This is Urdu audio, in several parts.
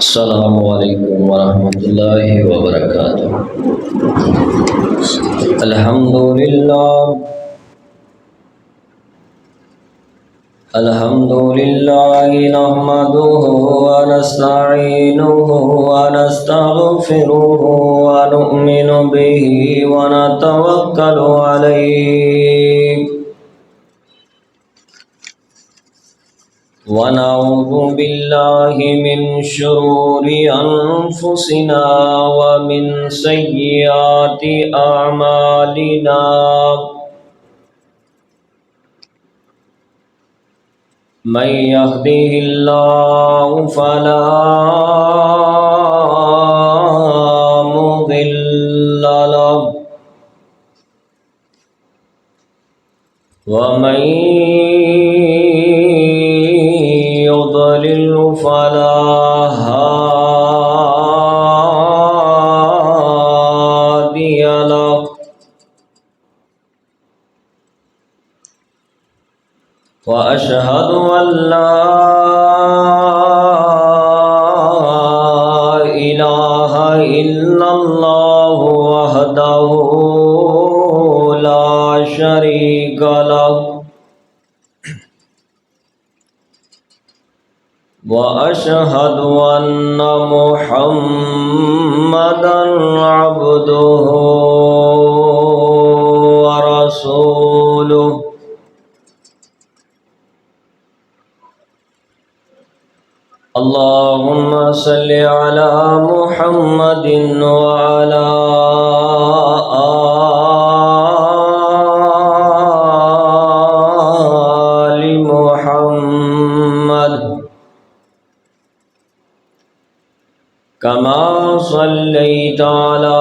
السلام علیکم ورحمۃ اللہ وبرکاتہ۔ الحمد للہ نحمده ونستعینه ونستغفره ونؤمن به ونتوکل علیہ ونعوذ باللہ من شرور انفسنا ومن سیئات اعمالنا، من يهده الله فلا مضل له ومن يضلل فلا هادي له، وأشهد أن لا إله إلا الله وحده لا شريك له، وأشهد أن محمدًا عبده ورسوله، اللهم صل على محمد وعلى آل محمد كما صليت على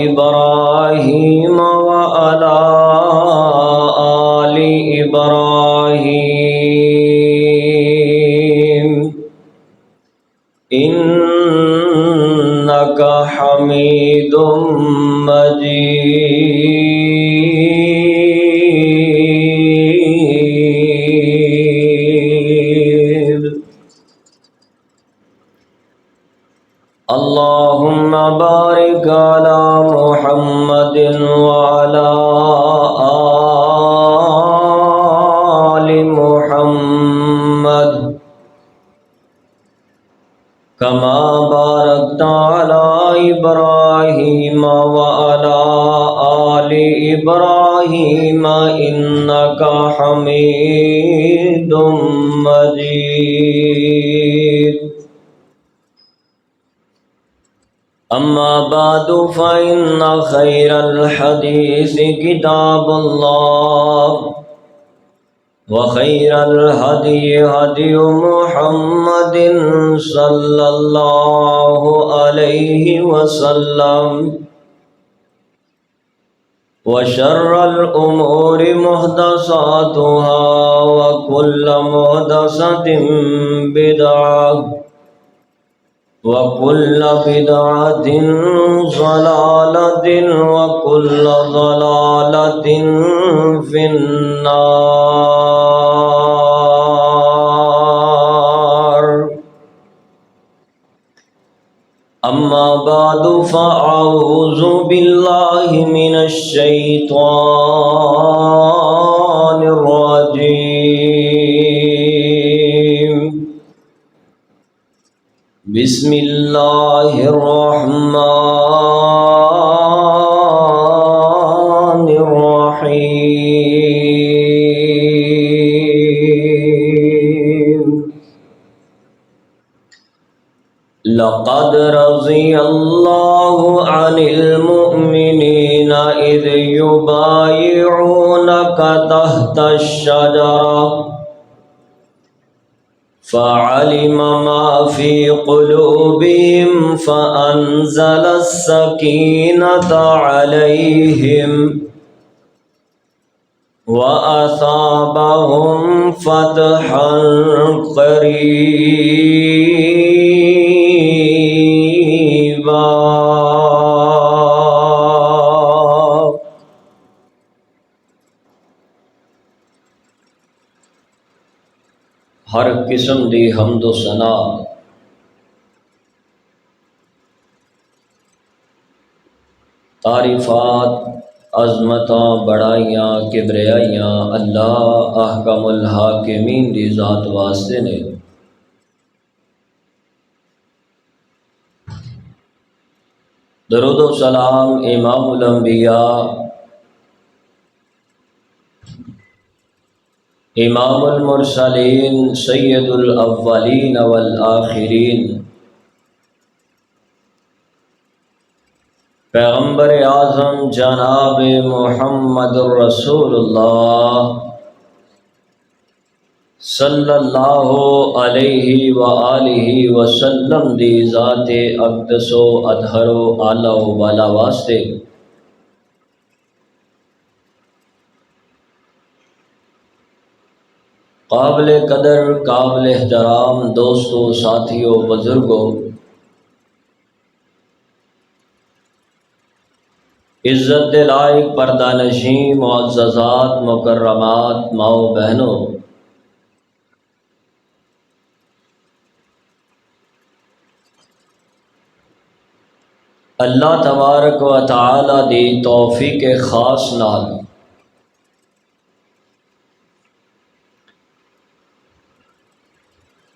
إبراهيم وعلى آل إبراهيم إنك حميد مجيد، اللهم بارك على محمد وعلى آل محمد كما باركت على إبراهيم وعلى آل إبراهيم إنك حميد مجيد، أما بعد فإن خير الحديث كتاب الله، وخير الهدي هدي محمد صلى الله عليه وسلم، وشر الأمور محدثاتها وكل محدثة بدعة وكل بدعة ضلالة وكل ضلالة في النار، أما بعد فأعوذ بالله من الشيطان الرجيم، بسم الله الرحمن الرحيم، لقد رضي الله عن المؤمنين إذ يبايعونك تحت الشجرة فعلم ما في قلوبهم فأنزل السكينة عليهم وأثابهم فتحا قريبا۔ ہر قسم دی حمد و ثنا تعریفات، عظمتاں، بڑائیاں، کبریائیاں اللہ احکم الحاکمین دی ذات واسطے نے۔ درود و سلام امام الانبیاء، امام المرسلین، سید الاولین والآخرین، پیغمبر اعظم جناب محمد الرسول اللہ صلی اللہ علیہ وآلہ وسلم دی ذات اقدس و اطہر و اعلی و بالا واسطے قابل قدر، قابل احترام دوستوں، ساتھیوں، بزرگوں، عزت لائق پردہ نشین معززات، مکرمات، ماؤں بہنوں، اللہ تبارک و تعالی دی توفیق خاص نال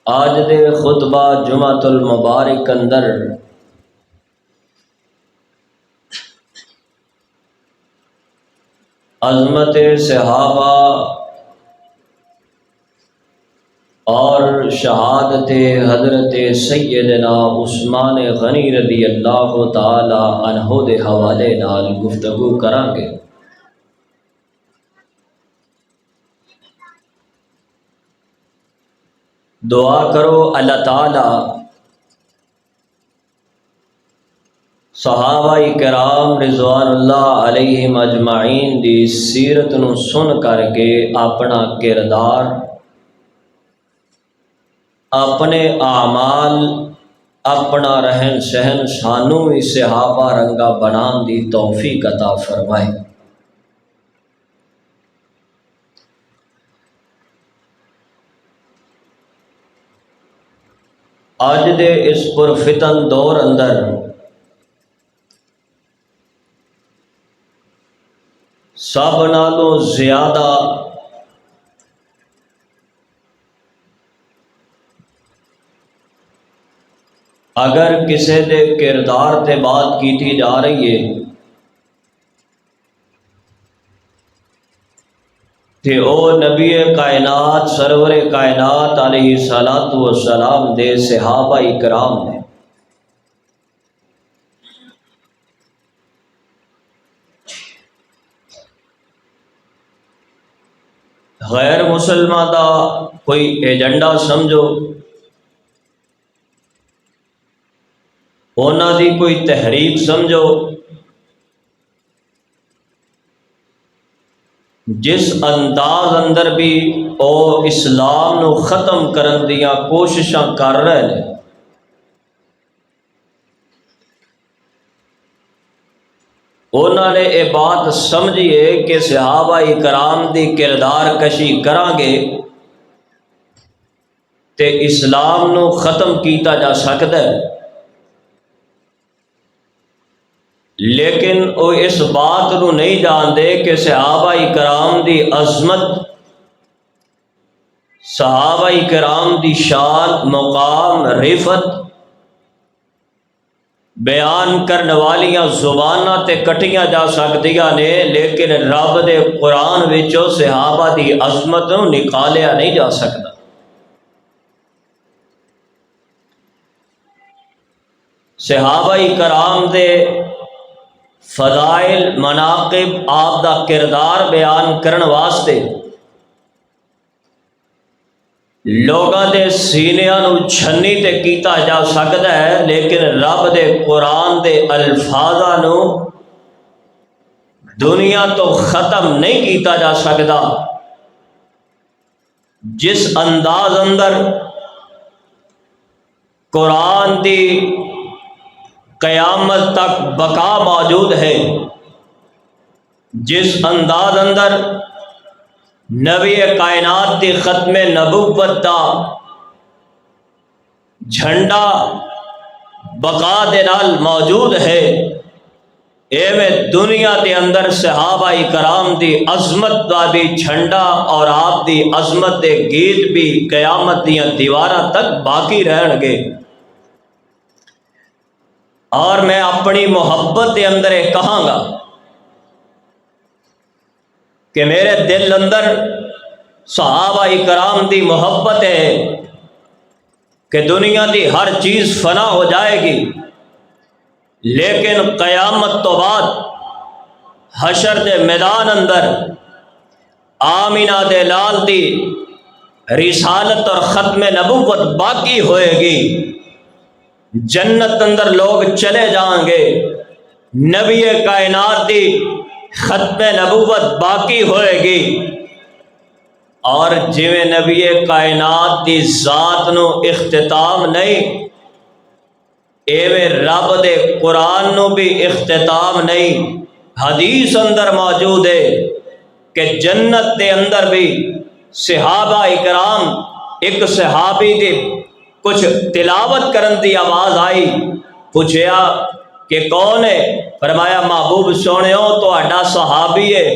آج دے خطبہ جمعۃ المبارک اندر عظمت صحابہ اور شہادت حضرت سیدنا عثمان غنی رضی اللہ تعالی عنہ دے حوالے نال گفتگو کریں گے۔ دعا کرو اللہ تعالی صحابہ کرام رضوان اللہ علیہم اجمعین دی سیرت نو سن کر کے اپنا کردار، اپنے اعمال، اپنا رہن سہن سانو بھی صحابہ رنگا بنان دی توفیق عطا فرمائے۔ آج دے اس پرفتن دور اندر سب نالوں زیادہ اگر کسی دے کردار تے بات کیتی جا رہی ہے تے او نبی کائنات سرور کائنات علیہ الصلوۃ والسلام دے صحابہ کرام نے۔ غیر مسلمان دا کوئی ایجنڈا سمجھو، اونا دی کوئی تحریک سمجھو، جس انداز اندر بھی او اسلام نو ختم کرن دیاں کوششاں کر رہے ہیں، انہوں نے یہ بات سمجھیے کہ صحابہ کرام دی کردار کشی کران گے تے اسلام نو ختم کیتا جا سکتا ہے، لیکن وہ اس بات نو نہیں جاندے کہ صحابہ کرام دی عظمت، صحابہ کرام دی شان، مقام، رفت بیان کرنے والیاں زباناں تے کٹیاں جا سکدیاں نے، لیکن رب دے قرآن وچوں صحابہ دی عظمت نو نکالیا نہیں جا سکتا۔ صحابہ کرام دے فضائل، مناقب، آپ دا کردار بیان کرن واسطے لوگاں دے سینیاں نو چھنی تے کیتا جا سکتا ہے، لیکن رب دے قرآن دے الفاظاں نو دنیا تو ختم نہیں کیتا جا سکتا۔ جس انداز اندر قرآن دی قیامت تک بقا موجود ہے، جس انداز اندر نبی کائنات دی ختم نبوت دا جھنڈا بقا دے نال موجود ہے، ایویں دنیا دے اندر صحابہ کرام دی عظمت دا بھی جھنڈا اور آپ دی عظمت دے گیت بھی قیامت دیاں دیواراں تک باقی رہن گے۔ اور میں اپنی محبت دے اندر یہ کہاں گا کہ میرے دل اندر صحابہ کرام دی محبت ہے کہ دنیا دی ہر چیز فنا ہو جائے گی، لیکن قیامت تو بعد حشر دے میدان اندر آمینہ دے لال دی رسالت اور ختم نبوت باقی ہوئے گی، جنت اندر لوگ چلے جائیں گے، نبی کائنات دی ختم نبوت باقی ہوئے گی، اور جویں نبی کائنات دی ذات نو اختتام نہیں، ایویں رب دے قرآن نو بھی اختتام نہیں۔ حدیث اندر موجود ہے کہ جنت دے اندر بھی صحابہ اکرام، ایک صحابی دی کچھ تلاوت کرن دی آواز آئی، پوچھیا کہ کون ہے؟ فرمایا محبوب سونےو تو اڈا صحابی ہے،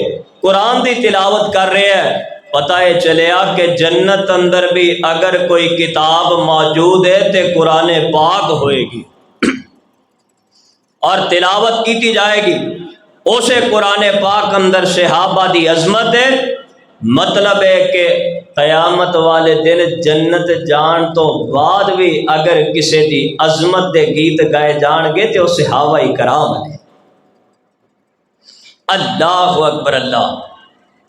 قرآن دی تلاوت کر رہے ہیں۔ پتہ چلیا کہ جنت اندر بھی اگر کوئی کتاب موجود ہے تے قرآن پاک ہوئے گی اور تلاوت کیتی جائے گی۔ اسے قرآن پاک اندر صحابہ دی عظمت ہے، مطلب ہے کہ قیامت والے دن جنت جان تو بعد بھی اگر کسی دی عظمت دے گیت گائے جان گے تو صحابہ کرام نے۔ اللہ اکبر اللہ۔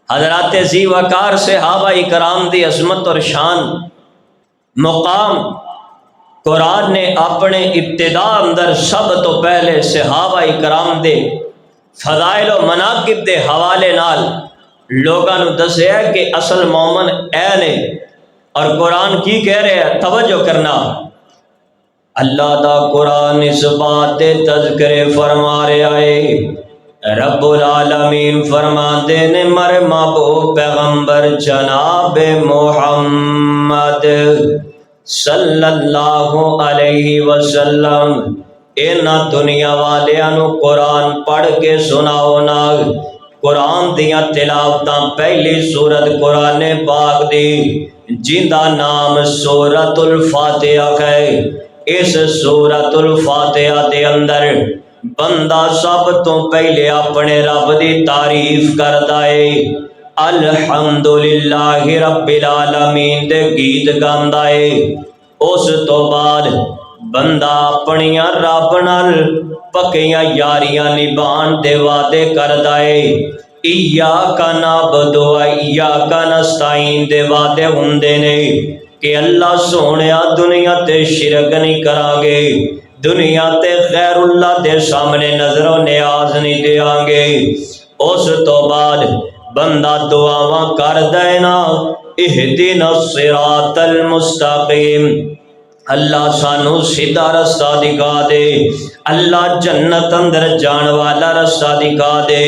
حضرات ذی وقار صحابہ کرام دی عظمت اور شان مقام قرآن نے اپنے ابتدا اندر سب تو پہلے صحابہ کرام دے فضائل و مناقب دے حوالے نال لوگاں نو دسیا ہے کہ اصل مومن اے نے، اور قرآن کی کہہ رہے ہیں، توجہ کرنا۔ اللہ دا قرآن اس بات دے تذکرے فرما رہا ہے، رب العالمین فرماتے نے مر محبوب پیغمبر جناب محمد صلی اللہ علیہ وسلم اینا دنیا والیاں قرآن پڑھ کے سناؤ نا۔ قرآن دیاں تلاوتاں پہلی سورت قرآن پاک دی جندہ نام سورت الفاتحہ ہے۔ اس سورت الفاتحہ دے اندر بندہ سب تو پہلے اپنے رب دی تعریف کردا ہے، الحمدللہ رب العالمین دے گیت گاندا ہے۔ اس تو بعد بندہ اپنیاں رب نال پکیاں یاریاں نبھان دے وعدے کردا ہے، ایاک نعبد و ایاک نستعین دے وعدے ہوندے نے کہ اللہ سونیا دنیا تے شرک نہیں کران گے، دنیا تے غیر اللہ دے سامنے نظر و نیاز نہیں دیاں گے۔ اس تو بعد بندہ دعاواں کر دینا، اہدنا الصراط المستقیم، اللہ سانو سیدھا رستہ دکھا دے، اللہ جنت اندر جان والا رستہ دکھا دے،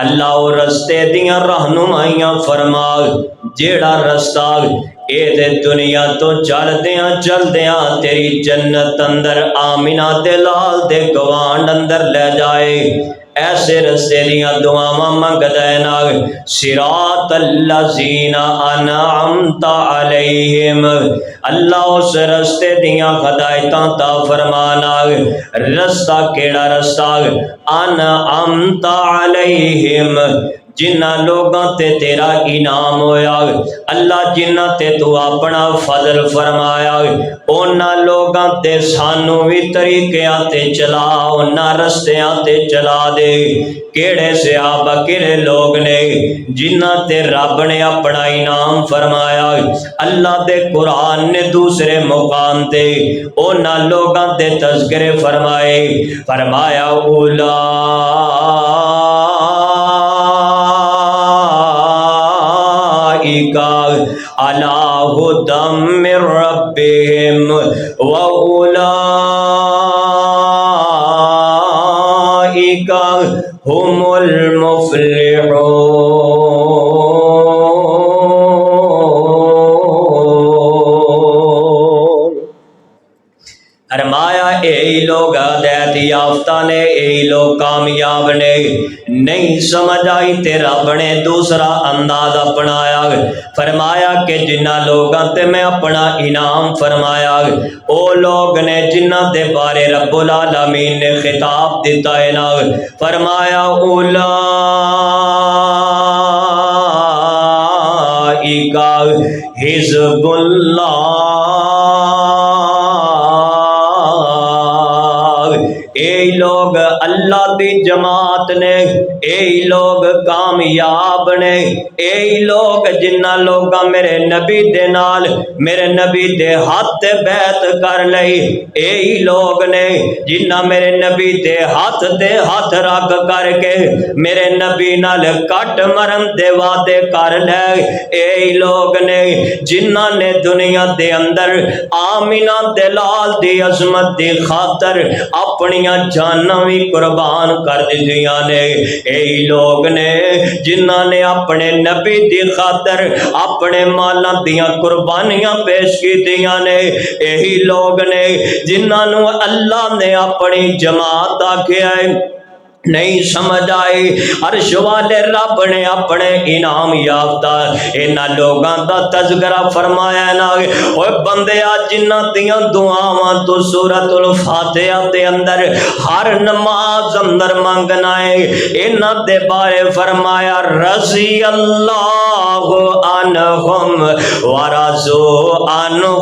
اللہ او رستے دیاں رہنمائیاں فرما جیڑا رستہ اے دے دنیا تو چل دیاں تیری جنت اندر آمینہ دے لال دے گوانڈ اندر لے جائے۔ ایسے رستے دیاں دعاواں منگ دینا، صراط الذین انعمت علیہم، اللہ اس رستے دیاں ہدایتاں تا فرمانا۔ رستہ کیڑا رستہ؟ انعمت علیہم، جنہ لوگاں تے تیرا انعام ہویا، اللہ جنہ تے تو اپنا فضل فرمایا، اونا لوگاں تے سانو بھی طریقیاں تے چلا، اونا رستیاں تے چلا دے۔ کیڑے صحابہ کیڑے لوگ نے جنہ تے رب نے اپنا انعام فرمایا، اللہ دے قرآن نے دوسرے مقام تے اونا لوگاں تے تذکرے فرمائے، فرمایا علی ھدی من ربہم واولئک ھم المفلحون۔ فرمایا یہی لوگ ہدایت یافتہ نے، یہی لوگ کامیاب نے۔ نہیں سمجھ آئی تے رب نے دوسرا انداز اپنایا، فرمایا کہ جنہ لوگاں تے میں اپنا انعام فرمایا او لوگ نے جنہ دے بارے رب العالمین نے خطاب دیتا ہے نا، فرمایا اولئک حزب اللہ، اے لوگ اللہ دی جماعت نے، اے لوگ کامیاب نے، اے لوگ جنہ لوگاں میرے نبی دے نال میرے نبی دے ہاتھ بیعت کر لئی، اے لوگ نے جنہ میرے نبی دے ہاتھ رکھ کر کے میرے نبی نال کٹ مرن دے وعدے کر لے، اے لوگ نے جنہ نے دنیا دے اندر آمینہ دلال دی عظمت دی خاطر اپنی جاناں بھی قربان کر دیاں نے، اے لوگ نے جنہ نے اپنے نبی دی خاطر اپنے مالاں دیاں قربانیاں پیش کیتیاں نے، یہی لوگ نے جنہاں نو اللہ نے اپنی جماعت آکھیا ہے۔ نہیں سمجھ آئی، عرش والے رب نے اپنے انعام یافتہ انہاں لوگاں دا تذکرہ فرمایا نا، اوے بندیا جنہ دیاں دعاواں تو سورۃ الفاتحہ دے اندر ہر نماز اندر منگنا ہے، انہاں دے بارے فرمایا رضی اللہ عنہم ورضوا عنہ،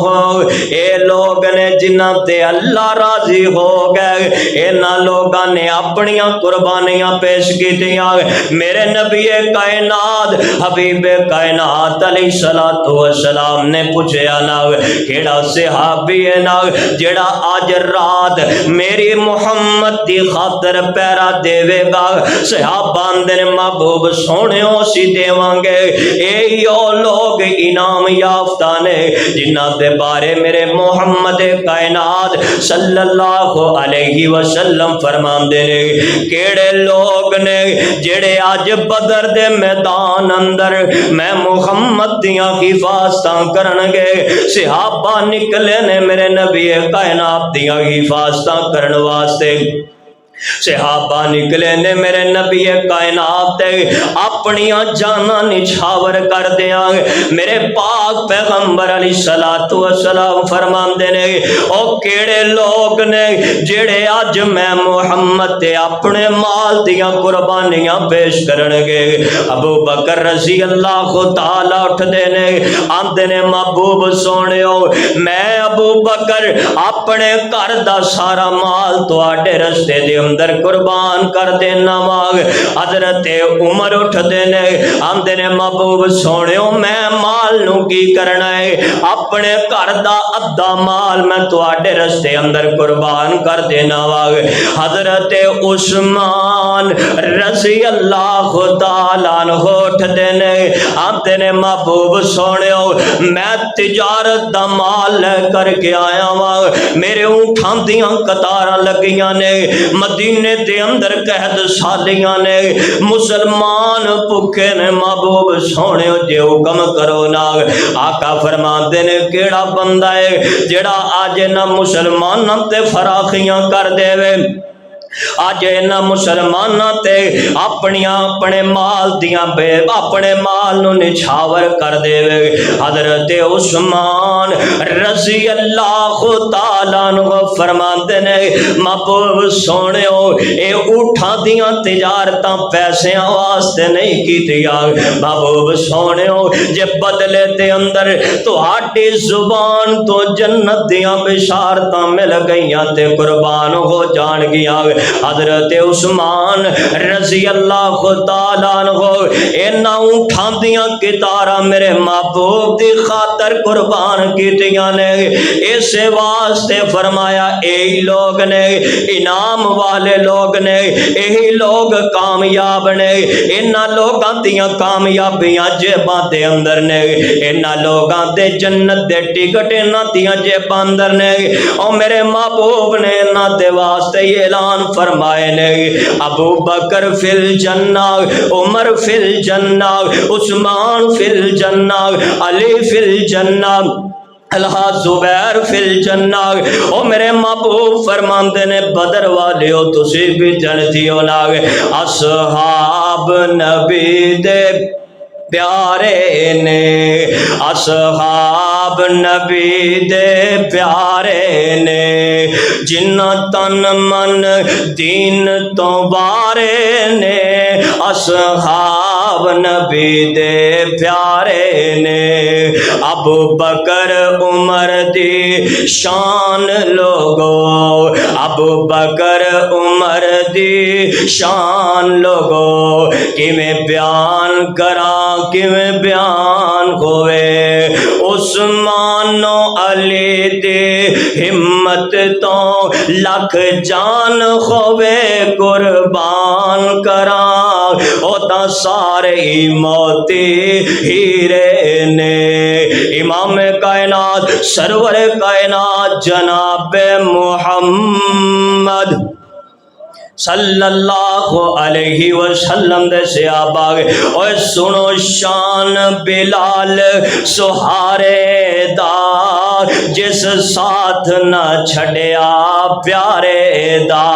اے لوگ نے جنہ تے اللہ راضی ہو گئے، انہاں لوگاں نے اپنیاں قربانیاں پیش کی دیا۔ میرے نبی کائنات حبیب کائنات علیہ الصلوۃ والسلام نے پوچھا نا کیڑا صحابی ہے نا جڑا آج رات میری محمد دی خاطر پیرا دے گا؟ صحابہ دے محبوب سونےو سی دیواں گے، اے یو لوگ انعام یافتہ نے جنہ دے بارے میرے محمد کائنات صلی اللہ علیہ وسلم فرماندے نے، کیڑے لوگ نے جڑے آج بدر دے میدان اندر میں محمد دیاں حفاظتاں کرن گے، صحابہ نکلے نے میرے نبی کائنات دیاں حفاظتاں کرن واسطے، صحابہ نکلے نے میرے نبی کائنات اپنی جاناں نچھاور کر دیاں، میرے پاک پیغمبر علیہ الصلوۃ والسلام فرماندے نے او کیڑے لوگ نے جڑے اج میں محمد تے اپنے مال دیاں قربانیاں پیش کرن گے؟ ابو بکر رضی اللہ تعالی اٹھ دے نے آندے نے محبوب سونےو میں ابو بکر اپنے گھر دا سارا مال تواڈے رستے دے اندر قربان کر دینا مانگ۔ حضرت عمر اٹھ دینے آندے نے محبوب سونےو میں مال نو کی کرنا ہے، اپنے گھر دا ادھا مال میں تواڈے رستے اندر قربان کر دینا مانگ۔ حضرت عثمان رضی اللہ تعالیٰ عنہ اٹھ دینے آندے نے محبوب سونےو میں تجارت دا مال لے کر کے آیا مانگ، میرے اونٹھاں دیاں قطاراں لگیاں نے، مدینے دے اندر قحط سالیاں نے، مسلمان بھکے نے، محبوب سونے جے حکم کرو نا۔ آقا فرماندے نے کیڑا بندہ ہے جڑا آج نہ مسلماناں تے فراخیاں کر دے وے، آج انہاں مسلماناں تے اپنے مال دیاں بے اپنے مال نو نچھاور کر دے وے۔ حضرت عثمان رضی اللہ تعالیٰ عنہ فرماندے نے محبوب سونےو اے اونٹاں دیاں تجارتاں پیسیاں واسطے نہیں کیتیاں، محبوب سونےو جے بدلے دے اندر تہاڈی زبان تو جنت دیاں بشارتاں مل گئیاں تے قربان ہو جان گیاں۔ حضرت عثمان رضی اللہ تعالیٰ عنہ انہاں اونٹاں دیاں قطاراں میرے محبوب دی خاطر قربان کیتیاں نے، اس واسطے فرمایا اے لوگ نے انعام والے لوگ نے، یہی لوگ کامیاب نے، انہاں لوگاں دیاں کامیابیاں جیباں دے اندر نے، انہاں لوگاں دے جنت دے ٹکٹ انہاں دیاں جیباں اندر نے۔ او میرے محبوب نے انہاں دے واسطے اعلان فرمائے نے ابو بکر فی الجنہ، عمر فی الجنہ، عثمان فی الجنہ، علی فی الجنہ، اللہ زبیر فی الجنہ، او میرے محبوب فرماندے نے بدر والے ہو تسی بھی جنتی ہو نا، اصحاب نبی دے پیارے نے، اصحاب نبی دے پیارے نے، جنہ تن من دین تو وارے نے، اصحاب نبی دے پیارے نے، ابو بکر عمر دی شان لوگو، ابو بکر عمر دی شان لوگو، کیویں بیان کراں کیویں بیان ہوئے، عثمان و علی دی ہمت تو لکھ جان ہوئے قربان کراں، او تا سارے موتی ہیرے نے، امام کائنات سرور کائنات جناب محمد صلی اللہ علیہ وسلم دے صحابہ، اور سنو شان بلال سہارے دا، جس ساتھ نہ چھڑیا پیارے دا،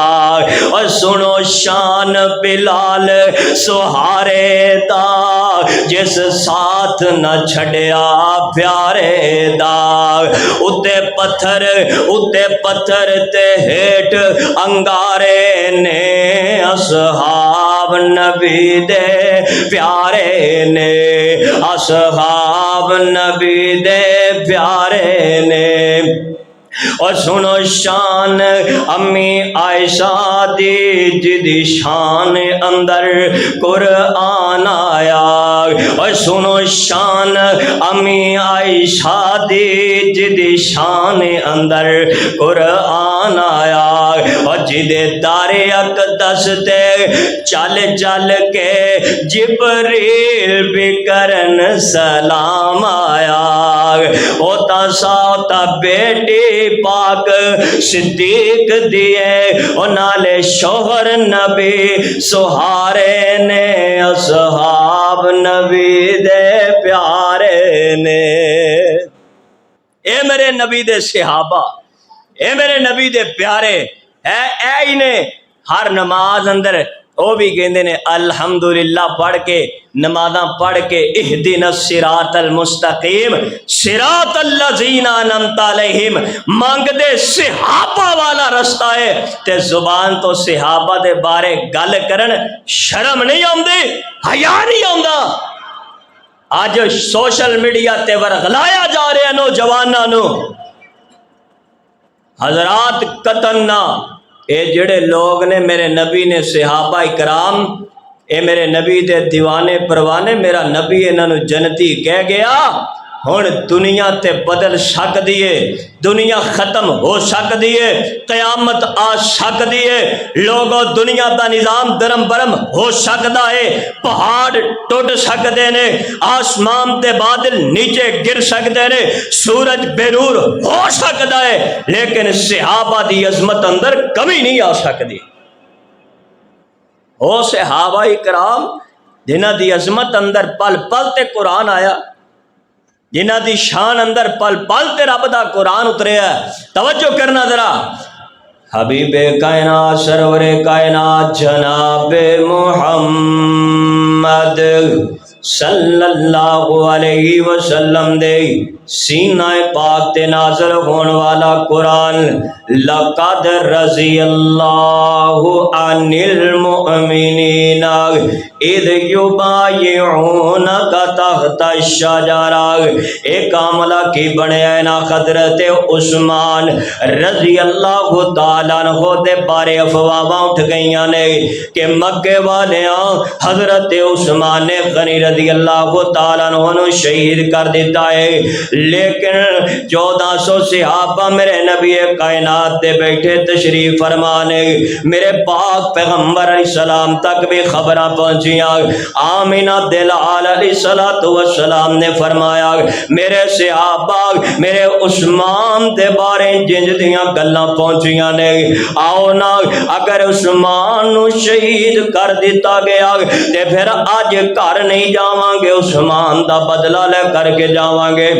اور سنو شان بلال سہارے دا، جس ساتھ نہ چھڑیا پیارے دا، اتے پتھر تے ہیٹ انگارے نے، اصحاب نبی دے پیارے نے، اصحاب نبی دے پیارے نے، اور سنو شان امی عائشہ دی جدی شان اندر قرآن آیا، اور سنو شان امی عائشہ دی جدی شان اندر قرآن آیا، اور جدے دار اقدس تے چل چل کے جبریل بھی کرن سلام آیا، ہوتا ساتا بیٹی پاک صدیق دیے، اور نالے شوہر نبی سہارے نے، اصحاب نبی دے پیارے نے، اے میرے نبی دے صحابہ، اے میرے نبی دے پیارے، اے ہی نے ہر نماز اندر وہ بھی کہندے نے الحمدللہ پڑھ کے، نمازاں پڑھ کے، اہدنا الصراط المستقیم صراط الذین انعمت علیہم، مانگ دے صحابہ والا رستہ ہے، تے زبان تو صحابہ دے بارے گل کرن شرم نہیں آندی، حیا نہیں آندا، آج سوشل میڈیا تے ورغلایا جا رہا نوجواناں نو، حضرات قطن نہ، اے جڑے لوگ نے میرے نبی نے صحابہ اکرام، اے میرے نبی دے دیوانے پروانے، میرا نبی انہاں نو جنتی کہہ گیا، ہن دنیا تے بدل سکدی ہے، دنیا ختم ہو سکدی ہے، قیامت آ سکدی ہے، لوگوں دنیا دا نظام درم برم ہو سکدا ہے، پہاڑ ٹوٹ سکدے نے، آسمان تے بادل نیچے گر سکدے نے، سورج بے نور ہو سکدا ہے، لیکن صحابہ دی عظمت اندر کمی نہیں آ سکدی۔ او صحابہ اکرام جنہ دی عظمت اندر پل پل تے قرآن آیا، جنہ دی شان اندر پل پل تے رب دا قرآن اتریا، توجہ کرنا ذرا، حبیب کائنات سرور کائنات جناب محمد صلی اللہ علیہ وسلم دے سینہ پاک تے نازل ہون والا قرآن، لقد رضی اللہ عن المؤمنین اذ یبایعونک تحت الشجرہ، ایک عاملہ کی بنے نا حضرت عثمان رضی اللہ تعالیٰ عنہ دے بارے افواہاں اٹھ گئیاں نے کہ مکے والیاں حضرت عثمان نے غنی رضی اللہ تعالیٰ عنہ شہید کر دیتا ہے، لیکن 1400 صحابہ میرے نبی کائنات دے بیٹھے تشریف فرمانے، میرے پاک پیغمبر علیہ السلام تک بھی خبریں پہنچیاں، آمینہ دلال علیہ السلام نے فرمایا میرے صحابہ میرے عثمان دے بارے جنج دیاں گلاں پہنچیاں نے، آؤ نا اگر عثمان نو شہید کر دیتا گیا تے پھر آج گھر نہیں جاواں گے، عثمان دا بدلہ لے کر کے جاواں گے،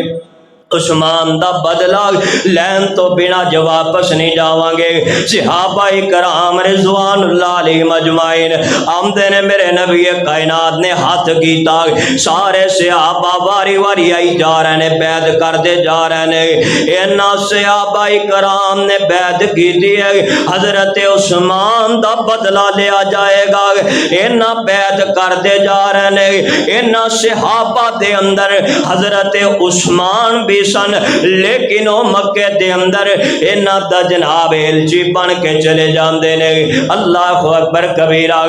عثمان دا بدلہ لین تو بنا جو واپس نہیں جاواں گے۔ صحابہ کرام رضوان اللہ علیہ مجمعین آمدے نے میرے نبی کائنات نے ہاتھ کیتا، سارے صحابہ واری واری آئی جا رہے ہیں، بیعت کرتے جا رہے ہیں۔ اینا صحابہ کرام نے بیعت کی دی ہے، حضرت عثمان دا بدلہ لیا جائے گا، اینا بیعت کرتے جا رہے ہیں۔ اینا صحابہ دے اندر حضرت عثمان بھی سن، لیکن وہ مکے دے اندر اینا دا جناب الچی بن کے چلے جاندے نے۔ اللہ اکبر کبیرہ۔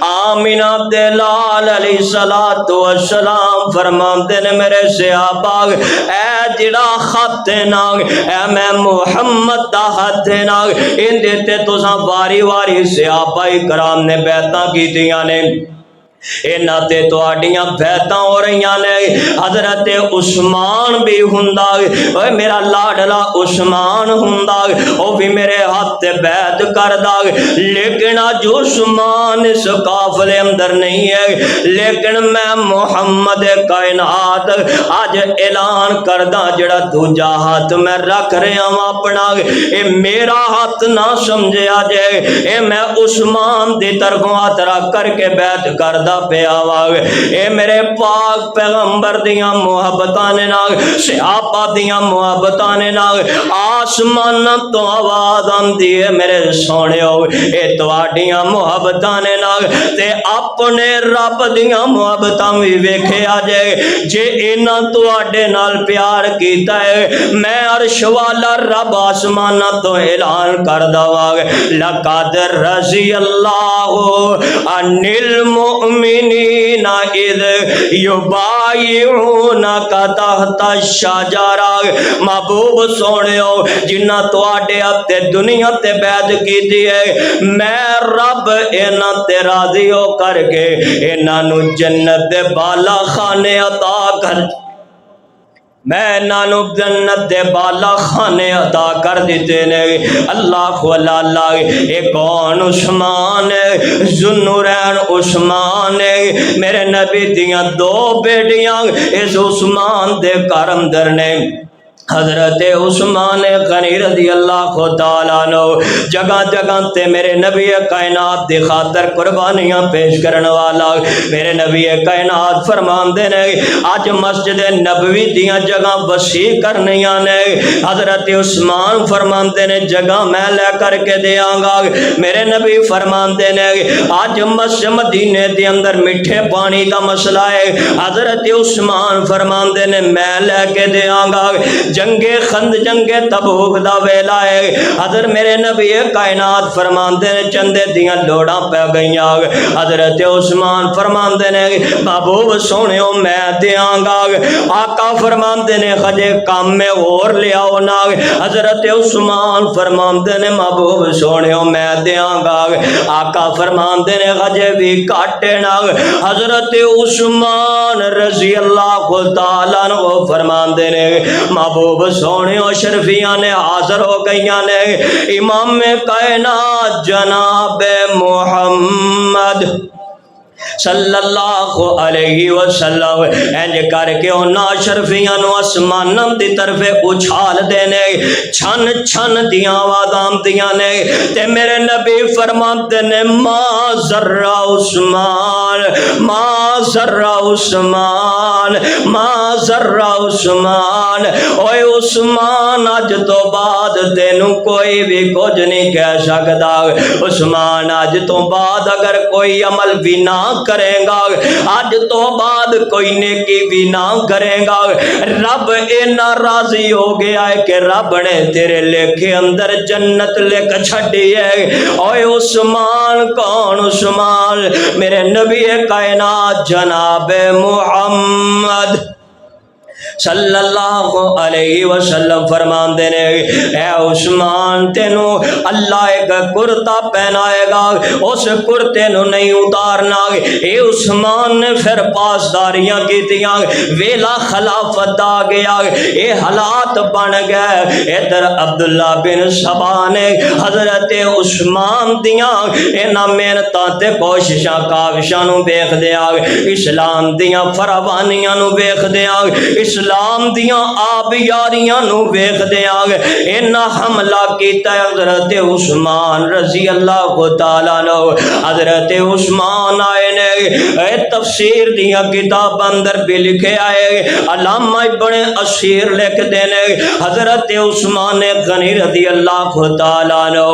آمینہ دے لال علیہ السلام فرماندے نے میرے صحابہ اے جڑا خط ناگ اے میں محمد دا خط ناگ ان دیتے تو واری واری صحابہ کرام نے بیعتاں کیتیاں نے، اینا تے تو آڈیاں بیعتاں ہو رہیاں نے۔ حضرت عثمان بھی ہوندا، اوے میرا لاڈلا عثمان ہوندا، او بھی میرے ہاتھ بیعت کردا، لیکن اج عثمان اس قافلے اندر نہیں ہے، لیکن میں محمد کائنات اج اعلان کردا جڑا دوجا ہاتھ میں رکھ رہا ہوں اپنا، اے میرا ہاتھ نہ سمجھیا جائے، اے میں عثمان دی طرفوں ہاتھ رکھ کر کے بیعت کردا پہ آواگ۔ اے میرے پاک پیغمبر دیاں محبتان ناگ، صحابہ دیاں محبتان ناگ، آسمان تو آواز آندی ہے میرے سونے ہو، اے تواڈیاں محبتان ناگ تے اپنے رب دیاں محبتان بھی ویکھے آجے، جے اینا تواڈے نال پیار کیتا ہے، میں عرش والا رب آسمان تو اعلان کر دواگ، لقد رضی اللہ عن المؤمنین اذ یبایعونک تحت الشجرہ۔ محبوب سونےو جنہ تواڈے اتے دنیا تے بیعت کیتی ہے، میں رب اینا تے راضی ہو کر کے اینا نو جنت دے بالا خانے عطا کر، میں نانو جنت دے بالا خانے عطا کر دیتے نے۔ اللہ اللہ ایک کون عثمان ذوالنورین عثمان میرے نبی دیاں دو بیٹیاں اس عثمان دے کرم در نے۔ حضرت عثمان غنی رضی اللہ تعالیٰ عنہ جگہ جگہ تے میرے نبی کائنات دی خاطر قربانیاں پیش کرنے والا، میرے نبی کائنات فرماندے نے آج مسجد نبوی دیاں جگہ وسیع کرنیاں نے، حضرت عثمان فرماندے نے جگہ میں لے کر کے دیاں گا، میرے نبی فرماندے نے آج مسجد مدینے دے اندر میٹھے پانی کا مسئلہ ہے، حضرت عثمان فرماندے نے میں لے کے دیاں گا۔ جنگ جنگ تبوک دا ویلا ہے، حضرت میرے نبی کائنات فرماندے نے چندے دیاں لوڑاں پہ گئیاں، حضرت عثمان فرماندے نے محبوب سونےو میں دیاں گا، آقا فرماندے نے خجے کام میں اور لیاؤ نا، حضرت عثمان فرماندے نے محبوب سونےو میں دیاں گا، آقا فرماندے نے خجے بھی کاٹے نا، حضرت عثمان رضی اللہ تعالیٰ عنہ فرماندے نے محبوب سونے و شرفیاں نے حاضر ہو گئیاں نے، امام کائنات جناب محمد صلی اللہ علیہ وسلم انج کر کے اونا شرفیاں نو آسماناں دی طرف اچھال دینے، چھن چھن دیاں آوازاں دیاں نے، تے میرے نبی فرماتے نے ما ذرہ عثمان ما ذرہ عثمان ما ذرہ عثمان، اوے عثمان اج تو بعد تینوں کوئی بھی کچھ نہیں کہہ سکتا، عثمان اج تو بعد اگر کوئی عمل بھی نہ کرے گا، آج تو بعد کوئی نیکی بھی نہ کرے گا، رب اینا راضی ہو گیا ہے کہ رب نے تیرے لکھے اندر جنت لکھ چھڑی ہے۔ اوے عثمان کون عثمان؟ میرے نبی کائنات جناب محمد صلی اللہ علیہ وسلم فرماندے نے اے عثمان تینو اللہ ایک کرتا پہنائے گا، اس کرتے نو نہیں اتارنا۔ اے عثمان نے پھر پاسداریاں کیتیاں، ویلا خلافت آ گیا، اے حالات بن گئے، ادھر عبداللہ بن سبا نے حضرت عثمان دیاں اینا محنتاں تے کوششاں کاوشاں نو ویکھ دیا، اسلام دیاں فراوانیاں نو ویکھ دیا، اسلام اسلام دیاں آب یاریاں نو ویکھ دیاں انہاں حملہ کیتا حضرت عثمان رضی اللہ تعالیٰ عنہ۔ حضرت عثمان آئے نے اے تفسیر دیاں کتاب اندر بھی لکھے آئے، علامہ ابن اسیر لکھ دینے حضرت عثمان غنی رضی اللہ تعالیٰ عنہ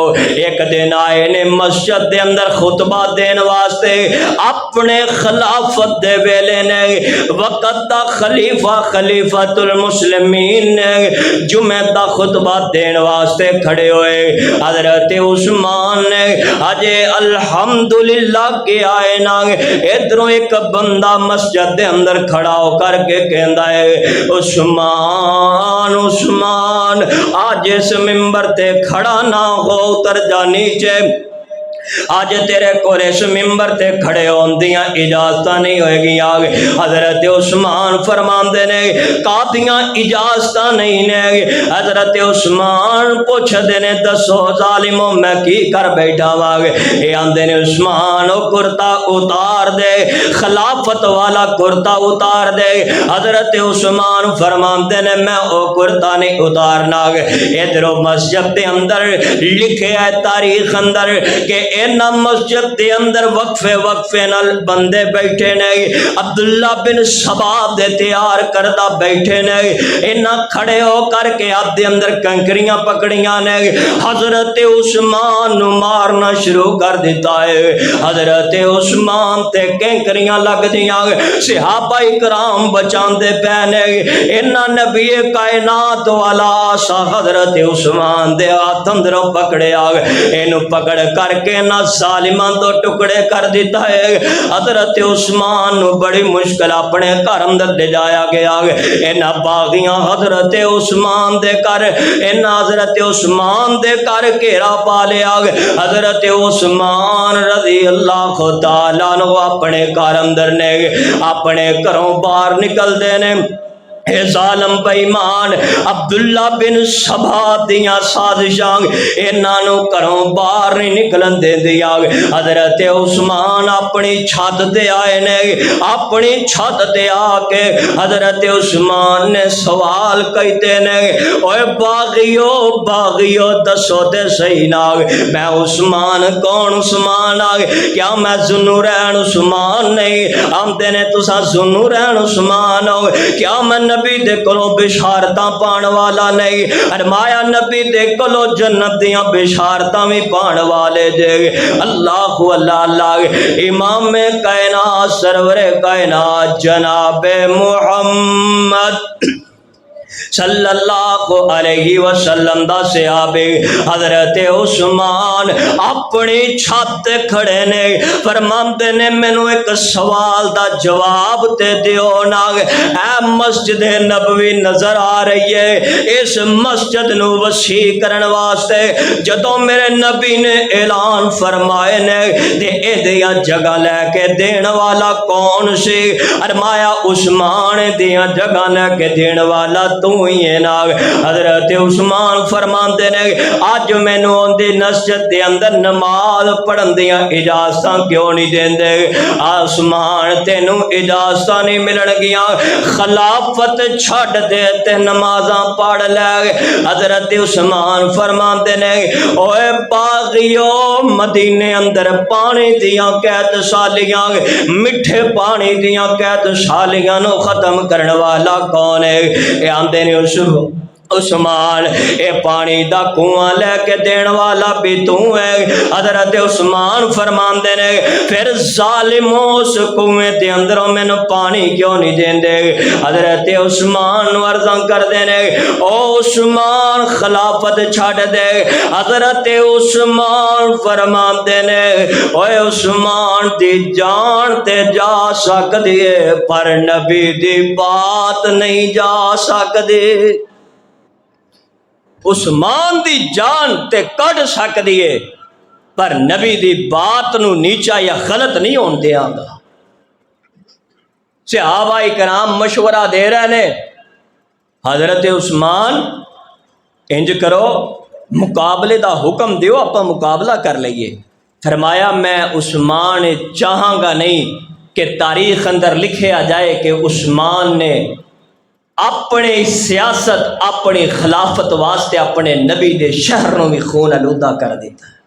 ایک دن آئے نے مسجد دے اندر خطبہ دین واسطے، اپنے خلافت دے ویلے نے وقت دا خلیفۃ المسلمین نے جمعہ دا خطبہ دین واسطے کھڑے ہوئے۔ حضرت عثمان نے اجے الحمدللہ کے آئے نا، ادھروں ایک بندہ مسجد دے اندر کھڑا ہو کر کے کہندا ہے عثمان عثمان آج اس ممبر تے کھڑا نہ ہو، اتر جا نیچے، آج تیرے کو اس ممبر تے کھڑے ہوندیاں اجازتاں نہیں ہوئے گی آگے۔ حضرت عثمان فرماندے نے کاتیاں اجازتاں نہیں نے۔ حضرت عثمان پوچھ دے نے دسو ظالموں میں کی کر بیٹھا واگے؟ اے آندے نے عثمان او کرتا اتار دے، خلافت والا کرتا اتار دے۔ حضرت عثمان فرماندے نے میں او کرتا نہیں اتارنا گے۔ ادھروں مسجد دے اندر لکھے ہے تاریخ اندر کہ اینا مسجد دے اندر وقفے نال بندے بیٹھے نے، عبداللہ بن سبا دے تیار کردہ بیٹھے نے، اینا کھڑے ہو کر کے آپ دے اندر کنکریاں پکڑیاں نے، حضرت عثمان مارنا شروع کر دیتا ہے۔ حضرت عثمان تے کنکریاں لگ دیاں، صحابہ اکرام بچان دے پہنے، اینا نبی کائنات والا آسا حضرت عثمان دے ہاتھ اندروں پکڑے آگے، اینو پکڑ کر کے نہ ظالمان دو ٹکڑے کر دیتا ہے۔ حضرت عثمان نو بڑی مشکل اپنے گھر اندر لے جایا گیا، اینا باغیاں حضرت عثمان دے کر، اینا حضرت عثمان دے کر گھیرا پا لیا۔ حضرت عثمان رضی اللہ تعالیٰ عنہ اپنے گھر اندر نے، اپنے گھروں باہر نکل دینے، اے ظالم بیمان عبداللہ بن سبا دیاں سازشاں انہاں نو گھروں باہر نہیں نکلن دے دیا۔ حضرت عثمان اپنی چھت دے آئے نے، اپنی چھت دے آ کے حضرت عثمان نے سوال کیتے نے اوے باغیو دسو تے صحیح نا میں عثمان کون عثمان آ کیا میں ذوالنورین عثمان نہیں؟ آمدے نے تسا ذوالنورین عثمان ہو، کیا میں نبی دے کلو بشارتاں پان والا نہیں؟ فرمایا نبی دے کلو جنت دیاں بشارتاں بھی پان والے جے۔ اللہ اللہ امام کائنات سرور کائنات جناب محمد صلی اللہ علیہ وسلم دا صحابی حضرت عثمان اپنی چھت کھڑے نے، فرماندے نے مینوں ایک سوال دا جواب تے دیو نا، اے مسجد نبوی نظر آ رہی ہے، اس مسجد نو وسیع کرن واسطے جدوں میرے نبی نے اعلان فرمائے نے تے اے دیاں جگہ لے کے دین والا کون سی؟ فرمایا عثمان دیاں جگہ لے کے دین والا تو ہی ہے نا۔ حضرت عثمان فرماندے نے آج مینوں اندی مسجد دے اندر نماز پڑھن دیاں اجازتاں کیوں نہیں دیندے؟ عثمان تینوں اجازتاں نہیں ملن گیاں، خلافت چھڈ دے تے نمازاں پڑھ لے۔ حضرت عثمان فرماندے نے اوے باغیو مدینے اندر پانی دیاں قید سالیاں، میٹھے پانی دیاں قید سالیاں نو ختم کرن والا کون ہے؟ اے آندے نے عثمان اے پانی دا کنواں لے کے دین والا بھی تو ہے۔ حضرت عثمان فرماندے نے پھر ظالموں اس کنویں دے اندروں مینوں پانی کیوں نہیں دیندے؟ حضرت عثمان عرضاں کر دینے او عثمان خلافت چھڑ دے۔ حضرت عثمان فرماندے نے اوے عثمان دی جان تے جا سکدی ہے پر نبی دی بات نہیں جا سکدی۔ عثمان دی جان تے کٹ سکدی ہے پر نبی دی بات نو نیچا یا غلط نہیں ہون دیاں گا۔ صحابہ کرام مشورہ دے رہے نے حضرت عثمان انج کرو مقابلے دا حکم دیو اپا مقابلہ کر لئیے۔ فرمایا میں عثمان چاہاں گا نہیں کہ تاریخ اندر لکھے آ جائے کہ عثمان نے اپنی سیاست اپنی خلافت واسطے اپنے نبی دے شہر نو بھی خون آلودہ کر دیتا ہے۔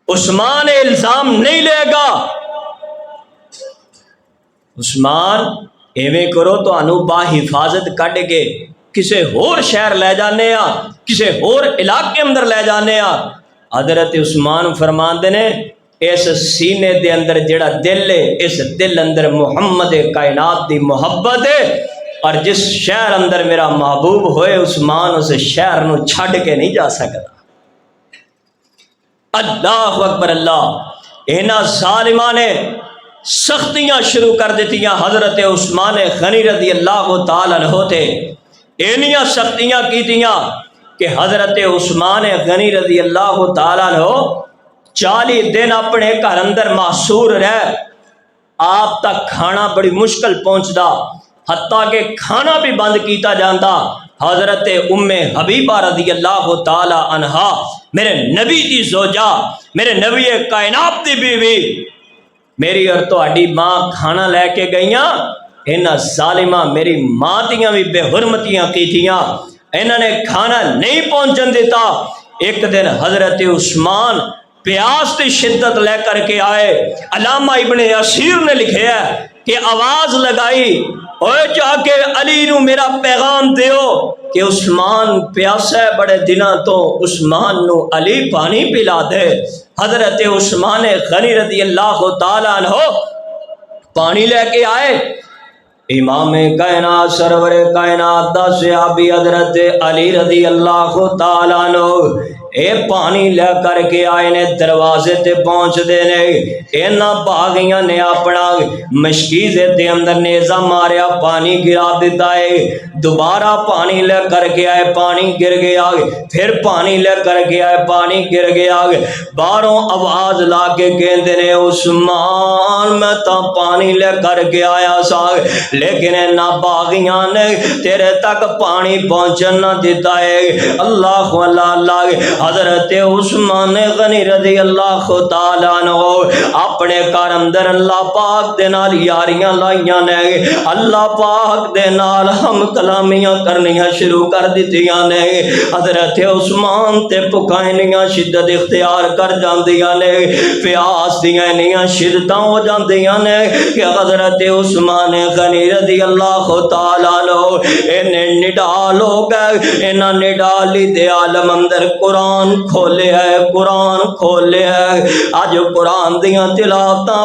عثمان الزام نہیں لے گا، عثمان ایویں کرو تو انو با حفاظت کٹ کے کسے ہور شہر لے جانے آ، کسے ہور علاقے اندر لے جانے آ۔ حضرت عثمان فرماندے نے اس سینے دے اندر جڑا دل ہے، اس دل اندر محمد کائنات دی محبت ہے، اور جس شہر اندر میرا محبوب ہوئے عثمان اس شہر نو چھڈ کے نہیں جا سکتا۔ اللہ اکبر اللہ۔ اینا ظالماں نے سختیاں شروع کر دیتیاں حضرت عثمان غنی رضی اللہ تعالیٰ عنہ تے، اینیاں سختیاں کیتیاں کہ حضرت عثمان غنی رضی اللہ تعالیٰ عنہ 40 دن اپنے گھر اندر محصور رہ، آپ تک کھانا بڑی مشکل پہنچدا، حتیٰ کہ کھانا بھی بند کیتا جاندا۔ حضرت ام حبیبہ رضی اللہ تعالی عنہا، میرے نبی دی زوجہ، میرے نبی کائنات دی بیوی، میری اور تہاڈی ماں کھانا لے کے گئیاں، انہاں ظالماں میری ماں دیاں بھی بے حرمتیاں کیتیاں، انہاں نے کھانا نہیں پہنچن دیتا۔ ایک دن حضرت عثمان پیاس کی شدت لے کر کے آئے، علامہ ابن اسیر نے لکھے ہے کہ آواز لگائی، اوے جا کے علی نو میرا پیغام دیو کہ عثمان پیاسا ہے بڑے دنوں تو، عثمان نو علی پانی پلا دے۔ حضرت عثمان غنی رضی اللہ تعالیٰ عنہ پانی لے کے آئے، امام کائنات سرور کائنات دا صحابی حضرت علی رضی اللہ تعالیٰ عنہ اے پانی لے کر کے آئے نے، دروازے تے پہنچ دے نے، اینا باغیاں نے اپنا مشکیزے دے اندر نیزہ ماریا، پانی گرا دیتا ہے، دوبارہ پانی لے کر کے آئے، پانی گر گیا، پھر پانی لے کر کے آئے، پانی گر گیا، باہروں آواز لا کے کہندے نے عثمان میں تا پانی لے کر کے آیا سا، لیکن اینا باغیاں نے تیرے تک پانی پہنچن نہ دیتا ہے۔ اللہ اللہ، حضرت عثمان غنی رضی اللہ تعالیٰ عنہ اپنے گھر اندر اللہ پاک دے نال یاریاں لائیاں نے، اللہ پاک دے نال ہم کلامیاں کرنیاں شروع کر دیتیاں نے، حضرت عثمان تے پکائنیاں شدت اختیار کر جاندیاں نے، پیاس دیاں انیاں شدتاں ہو جاندیاں نے کہ حضرت عثمان غنی رضی اللہ تعالیٰ عنہ انہیں نڈال ہو گئے، انہاں نڈالی دے عالم اندر قرآن کھولے ہے، قرآن کھولے ہے، آج قرآن دیاں تلاوتاں